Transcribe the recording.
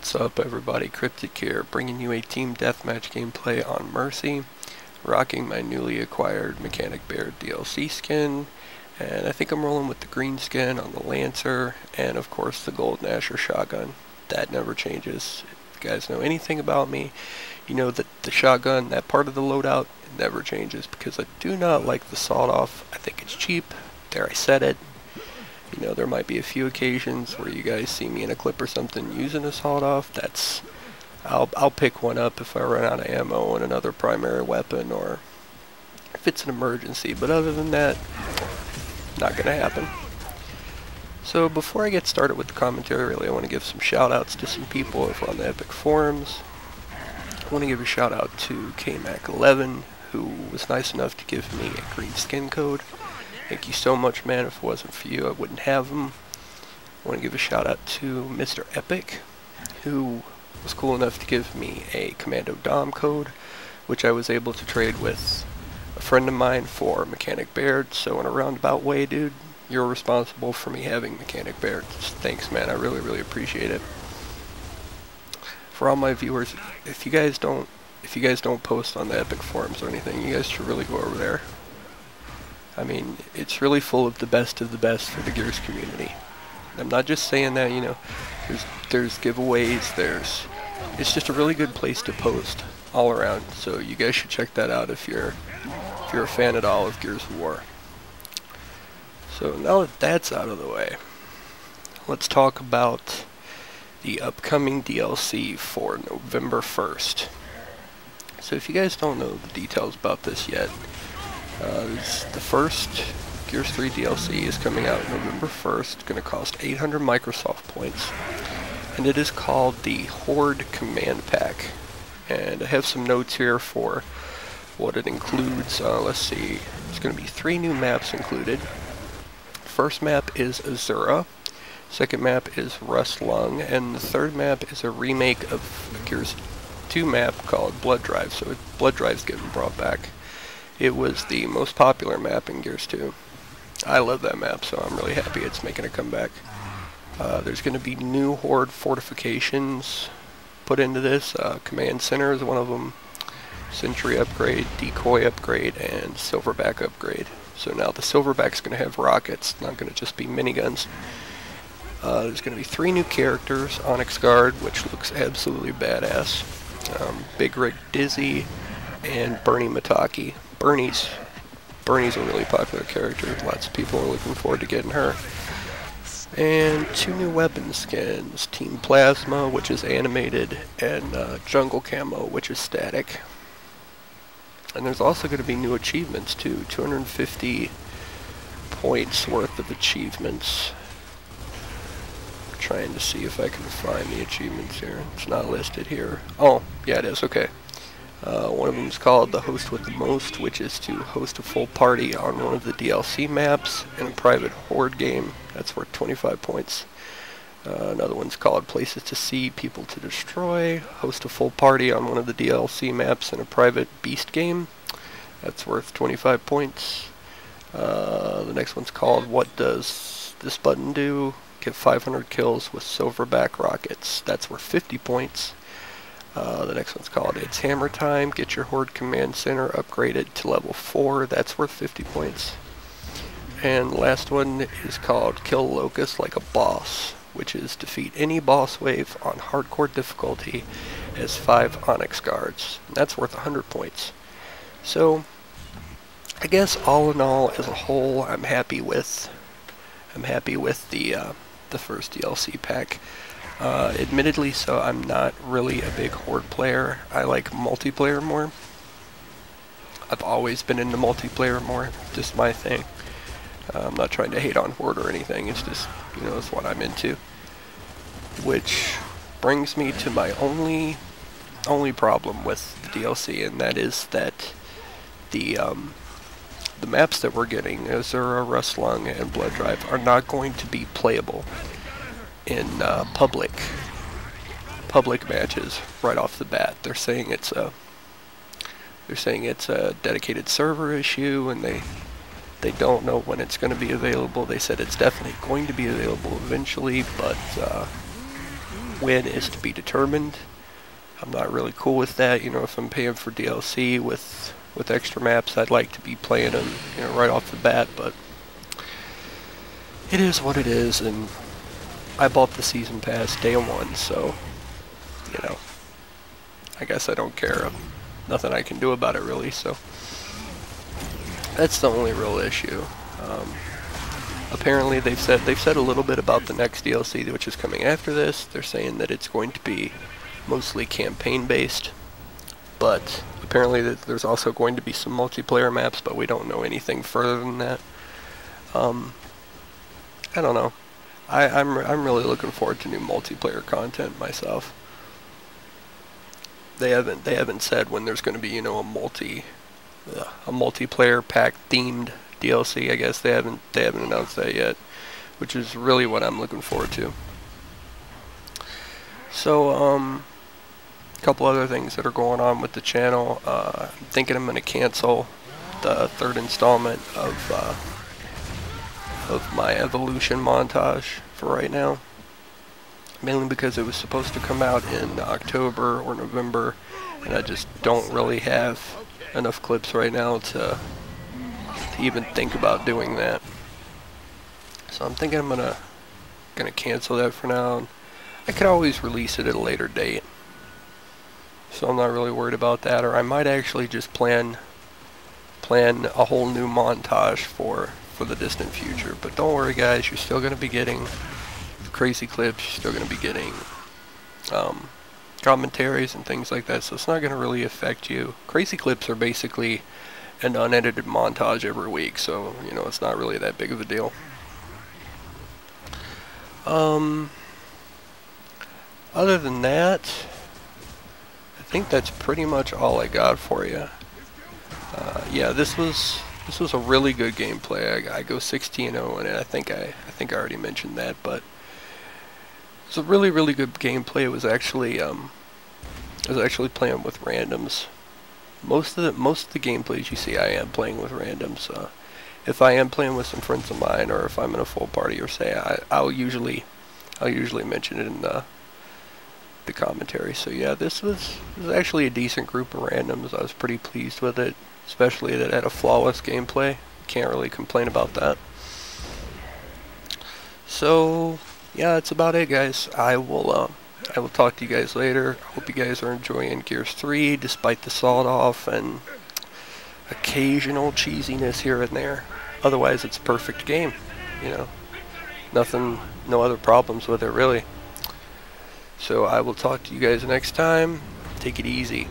What's up everybody, Cryptic here, bringing you a team deathmatch gameplay on Mercy, rocking my newly acquired Mechanic Bear DLC skin, and I think I'm rolling with the green skin on the Lancer, and of course the Golden Asher shotgun. That never changes. If you guys know anything about me, you know that the shotgun, that part of the loadout, never changes, because I do not like the sawed-off. I think it's cheap, there I said it. You know, there might be a few occasions where you guys see me in a clip or something using a sawed-off. I'll pick one up if I run out of ammo and another primary weapon, or if it's an emergency. But other than that, not gonna happen. So before I get started with the commentary, really, I want to give some shout-outs to some people over on the Epic forums. I want to give a shout-out to KMac11, who was nice enough to give me a green skin code. Thank you so much, man. If it wasn't for you, I wouldn't have them. I want to give a shout out to Mr. Epic, who was cool enough to give me a Commando Dom code, which I was able to trade with a friend of mine for Mechanic Bear. So in a roundabout way, dude, you're responsible for me having Mechanic Bear. Thanks, man. I really appreciate it. For all my viewers, if you guys don't post on the Epic forums or anything, you guys should really go over there. I mean, it's really full of the best for the Gears community. I'm not just saying that, you know, there's giveaways, it's just a really good place to post all around. So you guys should check that out if you're a fan at all of Gears of War. So now that that's out of the way, let's talk about the upcoming DLC for November 1st. So if you guys don't know the details about this yet, the first Gears 3 DLC is coming out November 1st. It's going to cost 800 Microsoft points, and it is called the Horde Command Pack. And I have some notes here for what it includes. Let's see, there's going to be 3 new maps included. First map is Azura, second map is Rust Lung, and the third map is a remake of a Gears 2 map called Blood Drive. So Blood Drive's getting brought back. It was the most popular map in Gears 2. I love that map, so I'm really happy it's making a comeback. There's going to be new Horde fortifications put into this. Command Center is one of them. Sentry upgrade, Decoy upgrade, and Silverback upgrade. So now the Silverback's going to have rockets, not going to just be miniguns. There's going to be 3 new characters. Onyx Guard, which looks absolutely badass. Big Rig Dizzy, and Bernie Mataki. Bernie's a really popular character. Lots of people are looking forward to getting her. And 2 new weapon skins. Team Plasma, which is animated, and Jungle Camo, which is static. And there's also going to be new achievements too. 250 points worth of achievements. Trying to see if I can find the achievements here. It's not listed here. Oh, yeah it is, okay. One of them is called the Host with the Most, which is to host a full party on one of the DLC maps in a private Horde game. That's worth 25 points. Another one's called Places to See, People to Destroy. Host a full party on one of the DLC maps in a private Beast game. That's worth 25 points. The next one's called What Does This Button Do? Get 500 kills with Silverback rockets. That's worth 50 points. The next one's called It's Hammer Time. Get your Horde Command Center upgraded to level 4. That's worth 50 points. And the last one is called Kill Locust Like a Boss, which is defeat any boss wave on hardcore difficulty as 5 Onyx Guards. And that's worth 100 points. So, I guess all in all, as a whole, I'm happy with the first DLC pack. Admittedly, so I'm not really a big Horde player. I like multiplayer more. I've always been into multiplayer more, just my thing. I'm not trying to hate on Horde or anything, it's just, you know, it's what I'm into. Which brings me to my only problem with the DLC, and that is that the maps that we're getting, Azura, Rust Lung, and Blood Drive, are not going to be playable in public matches right off the bat. They're saying it's a dedicated server issue, and they don't know when it's going to be available. They said it's definitely going to be available eventually, but win is to be determined. I'm not really cool with that. You know, if I'm paying for DLC with extra maps, I'd like to be playing them, you know, right off the bat, but it is what it is, and I bought the season pass day one, so, you know, I guess I don't care. Nothing I can do about it, really, so that's the only real issue. Apparently they've said a little bit about the next DLC, which is coming after this. They're saying that it's going to be mostly campaign based, but apparently there's also going to be some multiplayer maps, but we don't know anything further than that. I don't know. I'm really looking forward to new multiplayer content myself. They haven't said when there's going to be, you know, a multiplayer pack themed DLC. I guess they haven't announced that yet, which is really what I'm looking forward to. So a couple other things that are going on with the channel. I'm thinking I'm going to cancel the third installment of my evolution montage for right now, mainly because it was supposed to come out in October or November, and I just don't really have enough clips right now to even think about doing that. So I'm thinking I'm gonna cancel that for now, and I could always release it at a later date, so I'm not really worried about that. Or I might actually just plan a whole new montage for the distant future. But don't worry, guys, you're still going to be getting crazy clips, you're still going to be getting commentaries and things like that, so it's not going to really affect you. Crazy clips are basically an unedited montage every week, so, you know, it's not really that big of a deal. Other than that, I think that's pretty much all I got for you. Yeah, this was a really good gameplay. I go 16-0 in it. I think I already mentioned that, but it's a really good gameplay. It was actually playing with randoms. Most of the gameplays you see, I am playing with randoms. If I am playing with some friends of mine, or if I'm in a full party, or say, I'll usually mention it in the commentary. So yeah, this was actually a decent group of randoms. I was pretty pleased with it, especially that it had a flawless gameplay. Can't really complain about that. So yeah, that's about it, guys. I will talk to you guys later. I hope you guys are enjoying Gears 3 despite the sawed off and occasional cheesiness here and there. Otherwise, it's a perfect game, you know. No other problems with it, really. So I will talk to you guys next time. Take it easy.